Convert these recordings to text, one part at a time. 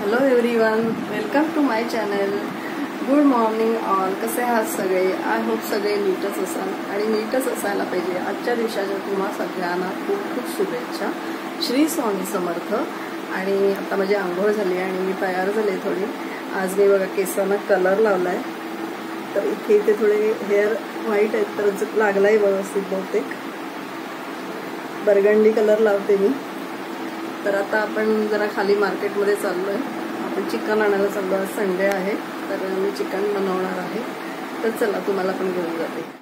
Hello everyone, welcome to my channel. Good morning all. कसे आहात सगळे? आय होप सगळे नीटच असाल आणि नीटच असायला पाहिजे. आजच्या दिवसाच्या तुम्हा सगळ्यांना खूप खूप शुभेच्छा. श्री स्वामी समर्थ. आणि आता माझी आंघोळ झाली आणि मी तयार झाले थोडी. आज मी बघा केसांना कलर लावलाय, तर इथे इथे थोडे हेअर व्हाईट आहेत, तर लागलाय व्यवस्थित बहुतेक. बर्गंडी कलर लावते मी. तर आता आपण जरा खाली मार्केटमध्ये चाललोय. आपण चिकन आणायला चाललो. आज संडे आहे, तर मी चिकन बनवणार आहे. तर चला तुम्हाला पण घेऊन जाते.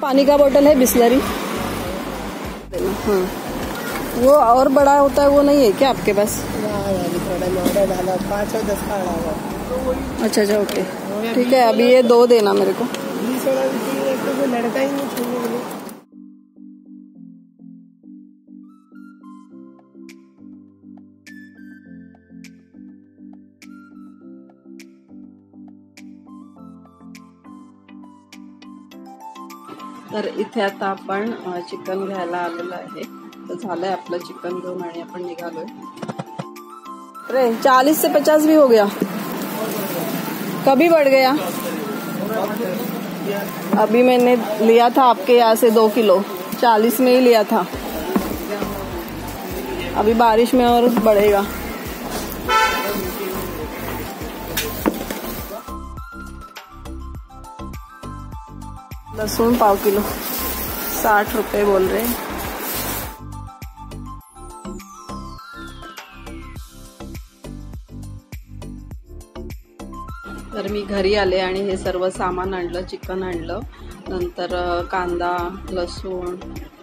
पानी का बोतल है, बिस्लरी. हाँ, वो और बड़ा होता है वो नहीं है क्या आपके पास? थोड़ा 5 और 10 का. अच्छा अच्छा, ओके ठीक है. अभी ये 2 देना मेरे को. लड़का ही नहीं छोड़ने. तर इथे आता आपण चिकन घ्यायला आलेलो आहे. तर झालंय आपलं चिकन घेऊन आणि आपण निघालोय. अरे 40 से 50 भी हो गया. कभी बढ़ गया. अभी मैंने लिया था आपके यहाँ से 2 किलो, 40 में ही लिया था. अभी बारिश में और बढ़ेगा. लहसुन 1/4 किलो, 60 रुपए बोल रहे. तर मी घरी आले आणि हे सर्व सामान आणलं. चिकन आणलं, नंतर कांदा, लसूण,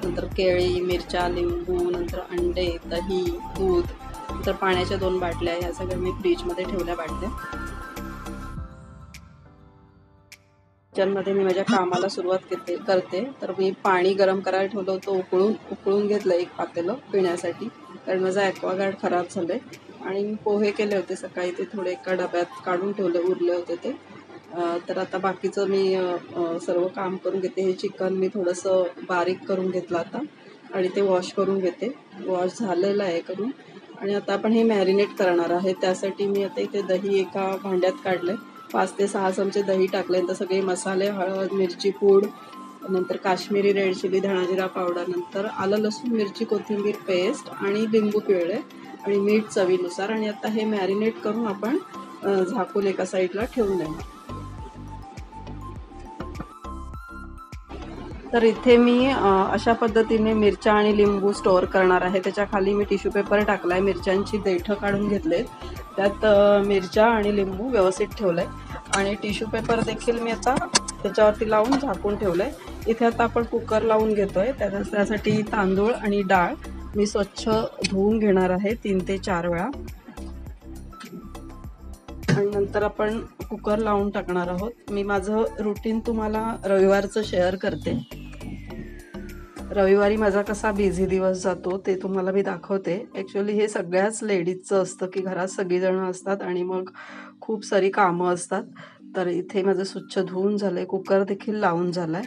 नंतर केळी, मिरच्या, लिंबू, नंतर अंडे, दही, दूध, नंतर पाण्याच्या 2 बाटल्या. ह्या सगळ्या मी फ्रीजमध्ये ठेवल्या बाटल्या. किचनमध्ये मी माझ्या कामाला सुरुवात करते. तर मी पाणी गरम करायला ठेवलं होतं. उकळून घेतलं 1 पातेलं पिण्यासाठी, कारण माझं ॲक्वागार्ड खराब झालंय. आणि मी पोहे केले होते सकाळी, ते थोडे एका डब्यात काढून ठेवले, उरले होते ते. तर आता बाकीचं मी सर्व काम करून घेते. हे चिकन मी थोडंसं बारीक करून घेतलं आता आणि ते वॉश करून घेते. वॉश झालेलं आहे करून. आणि आता आपण हे मॅरिनेट करणार आहे. त्यासाठी मी आता इथे दही एका भांड्यात काढले. 5 ते 6 चमचे दही टाकले. नंतर सगळे मसाले, हळद, मिरची पूड, नंतर काश्मीरी रेड चिली, धणा जिरा पावडर, नंतर आलं लसूण मिरची कोथिंबीर पेस्ट आणि लिंबू पिळले आणि मीठ चवीनुसार. आणि आता हे मॅरिनेट करून आपण झाकून एका साईडला ठेवून देणार. तर इथे मी अशा पद्धतीने मिरच्या आणि लिंबू स्टोअर करणार आहे. त्याच्या खाली मी टिश्यू पेपर टाकलाय. मिरच्यांची देठं काढून घेतले, त्यात मिरच्या आणि लिंबू व्यवस्थित ठेवलंय आणि टिश्यू पेपर देखील मी आता त्याच्यावरती लावून झाकून ठेवलंय. इथे आता आपण कुकर लावून घेतोय. त्यासाठी तांदूळ आणि डाळ मी स्वच्छ धुवून घेणार आहे 3 ते 4 वेळा. आणि नंतर आपण कुकर लावून टाकणार आहोत. मी माझं रुटीन तुम्हाला रविवारचं शेअर करते. रविवारी माझा कसा बिझी दिवस जातो ते तुम्हाला मी दाखवते. ॲक्च्युली हे सगळ्याच लेडीजचं असतं की घरात सगळीजणं असतात आणि मग खूप सारी कामं असतात. तर इथे माझं स्वच्छ धुवून झालंय. कुकर देखील लावून झालाय.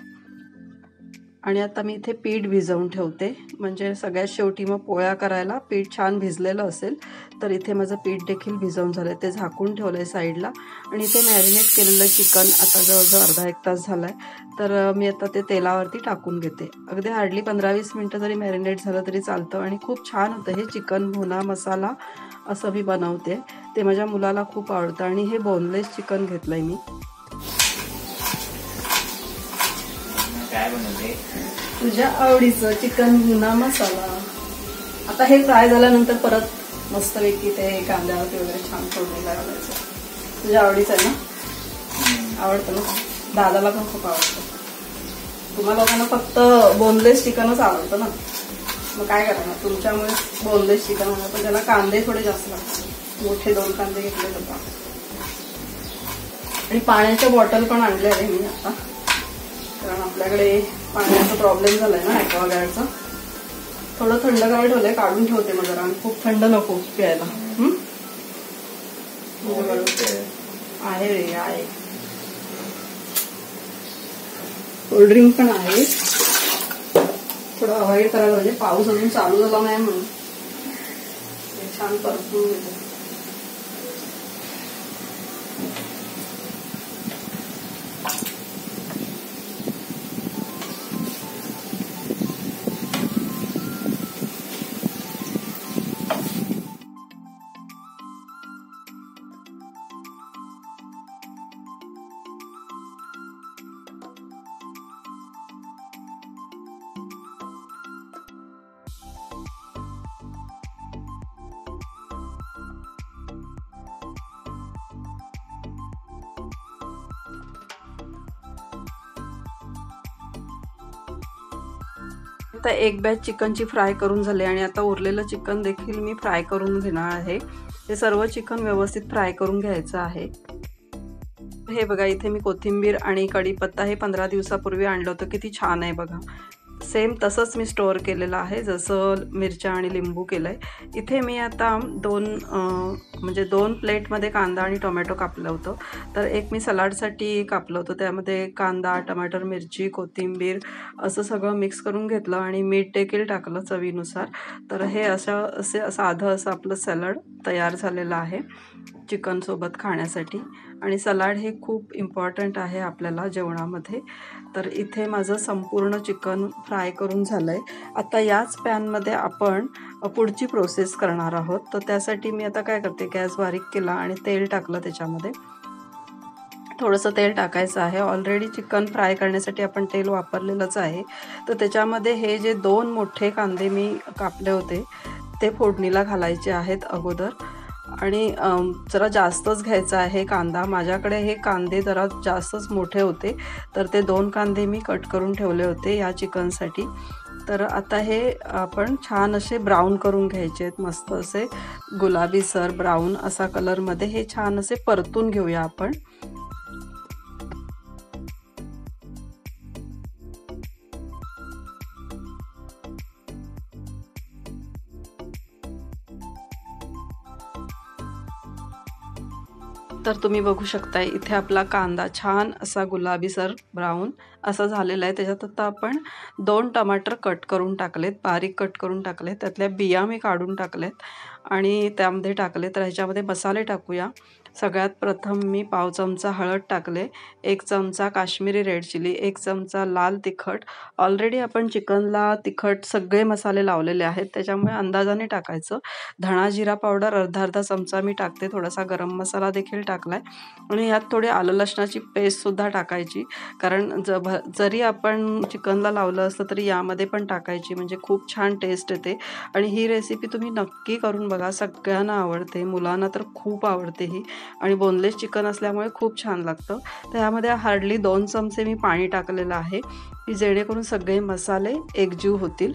आणि आता मी इथे पीठ भिजवून ठेवते, म्हणजे सगळ्यात शेवटी मग पोळ्या करायला पीठ छान भिजलेलं असेल. तर इथे माझं पीठ देखील भिजवून झालंय, ते झाकून ठेवलंय साईडला. आणि इथे मॅरिनेट केलेलं चिकन आता जवळजवळ अर्धा 1 तास झालाय. तर मी आता ते तेलावरती टाकून घेते. अगदी हार्डली 15-20 मिनटं जरी मॅरिनेट झालं तरी चालतं आणि खूप छान होतं हे चिकन भुना मसाला असं मी बनवते. ते माझ्या मुलाला खूप आवडतं. आणि हे बोनलेस चिकन घेतलंय मी. काय बनवते? तुझ्या आवडीचं चिकन भुना मसाला. आता हे फ्राय झाल्यानंतर परत मस्तपैकी ते कांद्यावरती वगैरे छान फोडणीला घालायचं. तुझ्या आवडीचं आहे ना? आवडतं ना? दादाला पण खूप आवडतं. तुम्हाला लोकांना फक्त बोनलेस चिकनच आवडतं ना, मग काय करणार, तुमच्यामुळे बोनलेस चिकन आणलं. पण त्याला कांदे थोडे जास्त लागतात, मोठे 2 कांदे घेतले होता. आणि पाण्याच्या बॉटल पण आणले आहे मी आता, कारण आपल्याकडे पाण्याचा प्रॉब्लेम झालाय ना ॲक्वागार्डचा. थोडं थंडगार ठेवलंय, काढून ठेवते मग जरा, खूप थंड नको प्यायला. आहे रे, आहे. कोल्ड्रिंक पण आहे, थोडं अवॉइड करायला पाहिजे, पाऊस अजून चालू झाला नाही म्हणून. छान परतून घेते. आता एक बॅच चिकनची फ्राय करून झाली आणि आता उरलेलं चिकन देखील मी फ्राय करून घेणार आहे. हे सर्व चिकन व्यवस्थित फ्राय करून घ्यायचं आहे. हे बघा, इथे मी कोथिंबीर आणि कढीपत्ता हे 15 दिवसापूर्वी आणलं होतं. किती छान आहे बघा. सेम तसंच मी स्टोअर केलेलं आहे, जसं मिरच्या आणि लिंबू केलंय. इथे मी आता 2 प्लेटमध्ये कांदा आणि टोमॅटो कापलं होतं. तर एक मी सलाडसाठी कापलं होतं, त्यामध्ये कांदा, टमाटर, मिरची, कोथिंबीर असं सगळं मिक्स करून घेतलं आणि मीठ देखील टाकलं चवीनुसार. तर हे असे साधं असं आपलं सॅलड तयार झालेलं आहे चिकनसोबत खाण्यासाठी. आणि सलाड हे खूप इम्पॉर्टंट आहे आपल्याला जेवणामध्ये. तर इथे माझं संपूर्ण चिकन फ्राय करून झालंय. आता याच पॅनमध्ये आपण पुढची प्रोसेस करणार आहोत. तर त्यासाठी मी आता काय करते, गॅस बारीक केला आणि तेल टाकलं. त्याच्यामध्ये थोडंसं तेल टाकायचं आहे. ऑलरेडी चिकन फ्राय करण्यासाठी आपण तेल वापरलेलंच आहे. तर त्याच्यामध्ये हे जे 2 मोठे कांदे मी कापले होते ते फोडणीला घालायचे आहेत अगोदर. आणि जरा जास्तच घ्यायचा आहे कांदा. माझ्याकडे हे कांदे जरा जास्तच मोठे होते, तर ते 2 कांदे मी कट करून ठेवले होते या चिकनसाठी. तर आता हे आपण छान असे ब्राऊन करून घ्यायचे आहेत, मस्त असे गुलाबीसर ब्राऊन असा कलरमध्ये हे छान असे परतून घेऊया आपण. तर तुम्ही बघू शकता इथे आपला कांदा छान असा गुलाबीसर ब्राऊन असा झालेला आहे. त्याच्यात आता आपण 2 टमाटर कट करून टाकलेत, बारीक कट करून टाकलेत. त्यातल्या बिया मी काढून टाकलेत आणि त्यामध्ये टाकले. तर ह्याच्यामध्ये मसाले टाकूया. सगळ्यात प्रथम मी पाव चमचा हळद टाकले, 1 चमचा काश्मीरी रेड चिली, 1 चमचा लाल तिखट. ऑलरेडी आपण चिकनला तिखट सगळे मसाले लावलेले आहेत, त्याच्यामुळे अंदाजाने टाकायचं. धणा जिरा पावडर अर्धा चमचा मी टाकते. थोडासा गरम मसाला देखील टाकलाय आणि यात थोडी आलं लसणाची पेस्टसुद्धा टाकायची, कारण जरी आपण चिकनला लावलं असतं तरी यामध्ये पण टाकायची, म्हणजे खूप छान टेस्ट येते. आणि ही रेसिपी तुम्ही नक्की करून बघा, सगळ्यांना आवडते, मुलांना तर खूप आवडते ही. आणि बोनलेस चिकन असल्यामुळे खूप छान लागतं. तर यामध्ये हार्डली 2 चमचे मी पाणी टाकलेलं आहे, की जेणेकरून सगळे मसाले एकजीव होतील.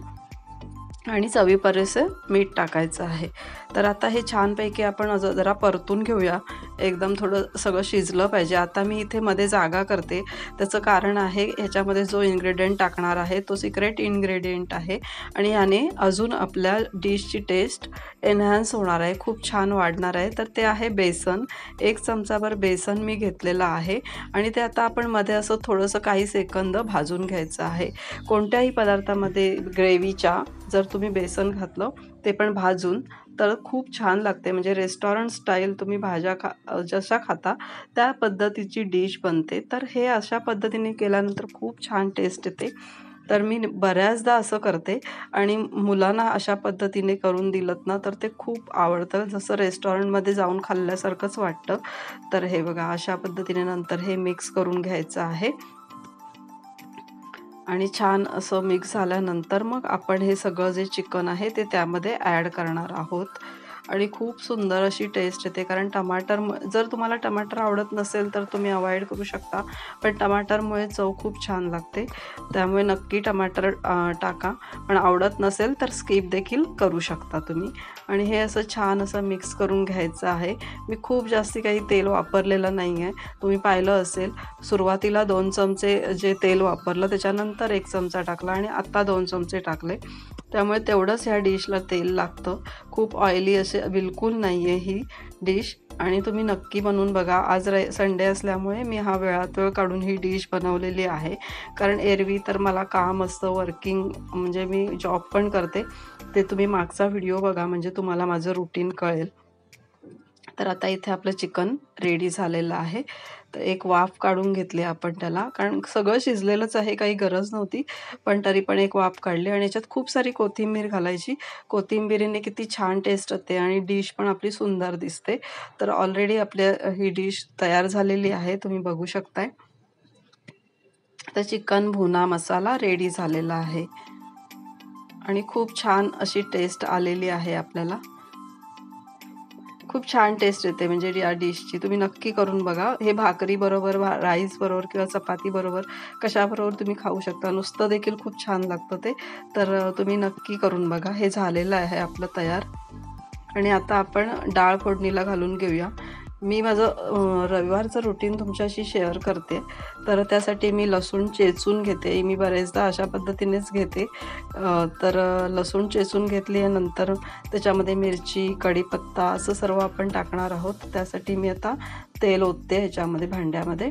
आणि चवीपुरेसे मीठ टाकायचं आहे. तर आता हे छानपैकी आपण जरा परतून घेऊया. एकदम थोडं सगळं शिजलं पाहिजे. आता मी इथे मध्ये जागा करते, त्याचं कारण आहे ह्याच्यामध्ये जो इन्ग्रेडियंट टाकणार आहे तो सिक्रेट इन्ग्रेडियंट आहे आणि याने अजून आपल्या डिशची टेस्ट एनहान्स होणार आहे, खूप छान वाढणार आहे. तर ते आहे बेसन. 1 चमचाभर बेसन मी घेतलेलं आहे आणि ते आता आपण मध्ये असं थोडंसं काही सेकंद भाजून घ्यायचं आहे. कोणत्याही पदार्थामध्ये ग्रेव्हीच्या जर तुम्ही बेसन घातलं ते पण भाजून, तर खूप छान लागते. म्हणजे रेस्टॉरंट स्टाईल तुम्ही भाज्या जशा खाता त्या पद्धतीची डिश बनते. तर हे अशा पद्धतीने केल्यानंतर खूप छान टेस्ट येते. तर मी बऱ्याचदा असं करते आणि मुलांना अशा पद्धतीने करून दिलत ना तर ते खूप आवडतं, जसं रेस्टॉरंटमध्ये जाऊन खाल्ल्यासारखंच वाटतं. तर हे बघा, अशा पद्धतीने नंतर हे मिक्स करून घ्यायचं आहे. आणि छान असं मिक्स झाल्यानंतर मग आपण हे सगळं जे चिकन आहे ते त्यामध्ये ॲड करणार आहोत. आणि खूप सुंदर अशी टेस्ट येते. कारण टमाटर, जर तुम्हाला टमाटर आवडत नसेल तर तुम्ही अवॉइड करू शकता, पण टमाटरमुळे चव खूप छान लागते. त्यामुळे नक्की टमाटर टाका, पण आवडत नसेल तर स्किप देखील करू शकता तुम्ही. आणि हे असं छान असं मिक्स करून घ्यायचं आहे. मी खूप जास्ती काही तेल वापरलेलं नाही आहे. तुम्ही पाहिलं असेल, सुरुवातीला 2 चमचे जे तेल वापरलं, त्याच्यानंतर 1 चमचा टाकला आणि आत्ता 2 चमचे टाकले. त्यामुळे तेवढंच ह्या डिशला तेल लागतं. खूप ऑइली असे बिलकुल नाही आहे ही डिश. आणि तुम्ही नक्की बनवून बघा. आज संडे असल्यामुळे मी हा वेळात वेळ काढून ही डिश बनवलेली आहे. कारण एरवी तर मला काम असतं, वर्किंग, म्हणजे मी जॉब पण करते. ते तुम्ही मागचा व्हिडिओ बघा, म्हणजे तुम्हाला माझं रुटीन कळेल. तर आता इथे आपलं चिकन रेडी झालेलं आहे. तर एक वाफ काढून घेतली आपण त्याला, कारण सगळं शिजलेलंच आहे, काही गरज नव्हती, पण तरी पण एक वाफ काढली. आणि याच्यात खूप सारी कोथिंबीर घालायची. कोथिंबीरीने किती छान टेस्ट येते आणि डिश पण आपली सुंदर दिसते. तर ऑलरेडी आपल्या ही डिश तयार झालेली आहे, तुम्ही बघू शकताय. तर चिकन भुना मसाला रेडी झालेला आहे आणि खूप छान अशी टेस्ट आलेली आहे आपल्याला. खूप छान टेस्ट येते म्हणजे या डिशची. तुम्ही नक्की करून बघा. हे भाकरी बरोबर, राईस बरोबर किंवा चपाती बरोबर, कशाबरोबर तुम्ही खाऊ शकता. नुसतं देखील खूप छान लागतं ते. तर तुम्ही नक्की करून बघा. हे झालेलं आहे आपलं तयार. आणि आता आपण डाळ फोडणीला घालून घेऊया. मी माझं रविवारचं रुटीन तुमच्याशी शेअर करते. तर त्यासाठी मी लसूण चेचून घेते. मी बरेचदा अशा पद्धतीनेच घेते. तर लसूण चेचून घेतली आहे. नंतर त्याच्यामध्ये मिरची, कढीपत्ता असं सर्व आपण टाकणार आहोत. त्यासाठी मी आता तेल ओतते ह्याच्यामध्ये भांड्यामध्ये.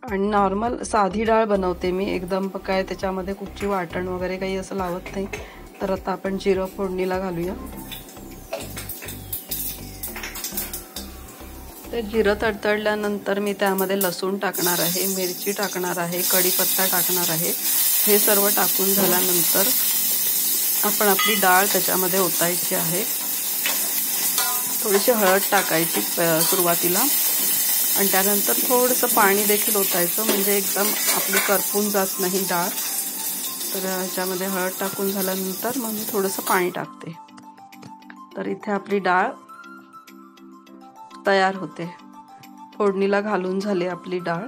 आणि नॉर्मल साधी डाळ बनवते मी, एकदम काय त्याच्यामध्ये कुठची वाटण वगैरे काही असं लावत नाही. तर आता आपण जिरं फोडणीला घालूया. तर जिरं तडतडल्यानंतर मी त्यामध्ये लसूण टाकणार आहे, मिरची टाकणार आहे, कढीपत्ता टाकणार आहे. हे सर्व टाकून झाल्यानंतर आपण आपली डाळ त्याच्यामध्ये ओतायची आहे. थोडीशी हळद टाकायची सुरुवातीला आणि त्यानंतर थोडंसं पाणी देखील ओतायचं, म्हणजे एकदम आपली करपून जात नाही डाळ. तर ह्याच्यामध्ये हळद टाकून झाल्यानंतर मग मी थोडंसं पाणी टाकते. तर इथे आपली डाळ तयार होते. फोडणीला घालून झाली आपली डाळ.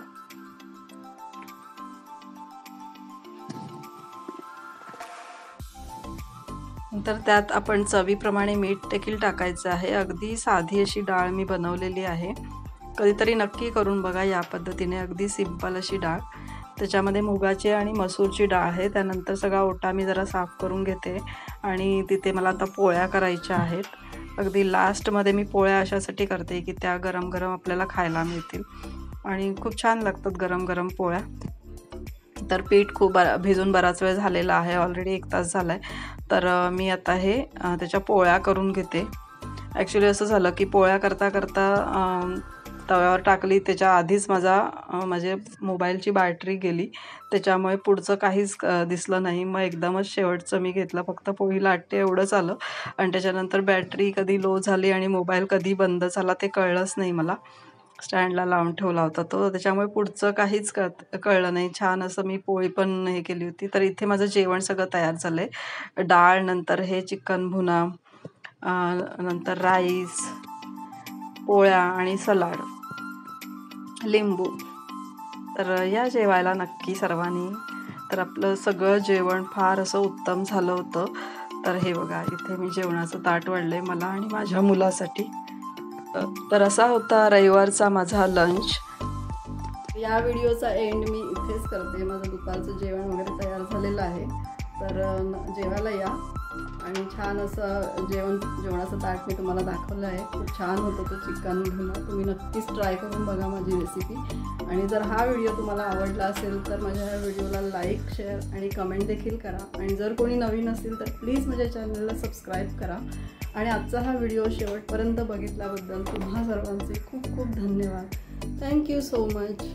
नंतर त्यात आपण चवीप्रमाणे मीठ देखील टाकायचं आहे. अगदी साधी अशी डाळ मी बनवलेली आहे. कधीतरी नक्की करून बघा या पद्धतीने. अगदी सिंपल अशी डाळ. त्याच्यामध्ये मुगाची आणि मसूरची डाळ आहे. त्यानंतर सगळा ओटा मी जरा साफ करून घेते आणि तिथे मला आता पोळ्या करायच्या आहेत. अगदी लास्टमध्ये मी पोळ्या अशासाठी करते की त्या गरम गरम आपल्याला खायला मिळतील आणि खूप छान लागतात गरम गरम पोळ्या. तर पीठ खूप भिजून बराच वेळ झालेला आहे, ऑलरेडी 1 तास झाला आहे. तर मी आता हे त्याच्या पोळ्या करून घेते. ॲक्च्युली असं झालं की पोळ्या करता करता तव्यावर टाकली, त्याच्या आधीच माझे मोबाईलची बॅटरी गेली. त्याच्यामुळे पुढचं काहीच दिसलं नाही. मग एकदमच शेवटचं मी घेतलं, फक्त पोळी लाटते एवढंच आलं आणि त्याच्यानंतर बॅटरी कधी लो झाली आणि मोबाईल कधी बंद झाला ते कळलंच नाही मला. स्टँडला लावून ठेवला होता तो, त्याच्यामुळे पुढचं काहीच कळलं नाही. छान असं मी पोळी पण हे केली होती. तर इथे माझं जेवण सगळं तयार झालं आहे. डाळ, नंतर हे चिकन भुना, नंतर राईस, पोळ्या आणि सलाड, लिंबू. तर या जेवायला नक्की सर्वांनी. तर आपलं सगळं जेवण फार असं उत्तम झालं होतं. तर हे बघा, इथे मी जेवणाचं ताट वाढलं आहे मला आणि माझ्या मुलासाठी. तर असा होता रविवारचा माझा लंच. या व्हिडिओचा एंड मी इथेच करते. माझं दुपारचं जेवण वगैरे तयार झालेलं आहे. तर जेवायला या. आणि छान असं जेवणाचं ताट मी तुम्हाला दाखवलं आहे. खूप छान होतं तो चिकन भुना. तुम्ही नक्कीच ट्राय करून बघा माझी रेसिपी. आणि जर हा व्हिडिओ तुम्हाला आवडला असेल तर माझ्या ह्या व्हिडिओला लाईक, शेअर आणि कमेंट देखील करा. आणि जर कोणी नवीन असेल तर प्लीज माझ्या चॅनलला सबस्क्राईब करा. आणि आजचा हा व्हिडिओ शेवटपर्यंत बघितल्याबद्दल तुम्हा सर्वांचे खूप खूप धन्यवाद. Thank you so much.